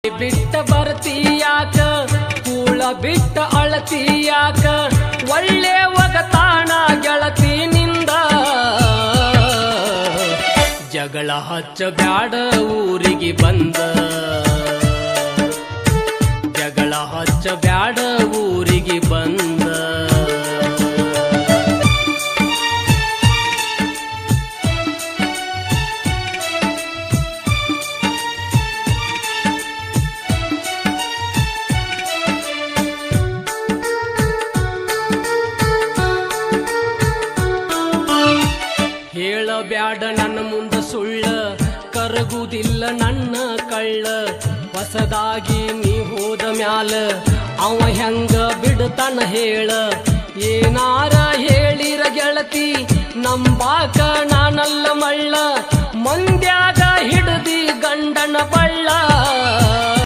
ಬಿಟ್ಟ ಬರ್ತೀಯಾಕ ಕೂಳ ಬಿಟ್ಟ ಅಳತೀಯಾಕ ಒಳ್ಳೆ ಒಗತಾಣ ಗೆಳತಿ ನಿಂದ ಜಗಳ ಹಚ್ಚ ಬ್ಯಾಡ ಊರಿಗೆ ಬಂದ ಜಗಳ ಹಚ್ಚ ಬ್ಯಾಡ ಊರಿಗೆ ಬಂದ ಹೇಳಬ್ಯಾಡ ನನ್ನ ಮುಂದ ಸುಳ್ಳ ಕರಗುವುದಿಲ್ಲ ನನ್ನ ಕಳ್ಳ ಹೊಸದಾಗಿ ನೀ ಹೋದ ಮ್ಯಾಲ ಅವ ಹೆಂಗ ಬಿಡ್ತಾನ ಹೇಳ ಏನಾರ ಹೇಳಿರ ಗೆಳತಿ ನಂಬಾಕ ನಾನಲ್ಲ ಮಳ್ಳ ಮಂದ್ಯಾಗ ಹಿಡದಿ ಗಂಡನ ಬಳ್ಳ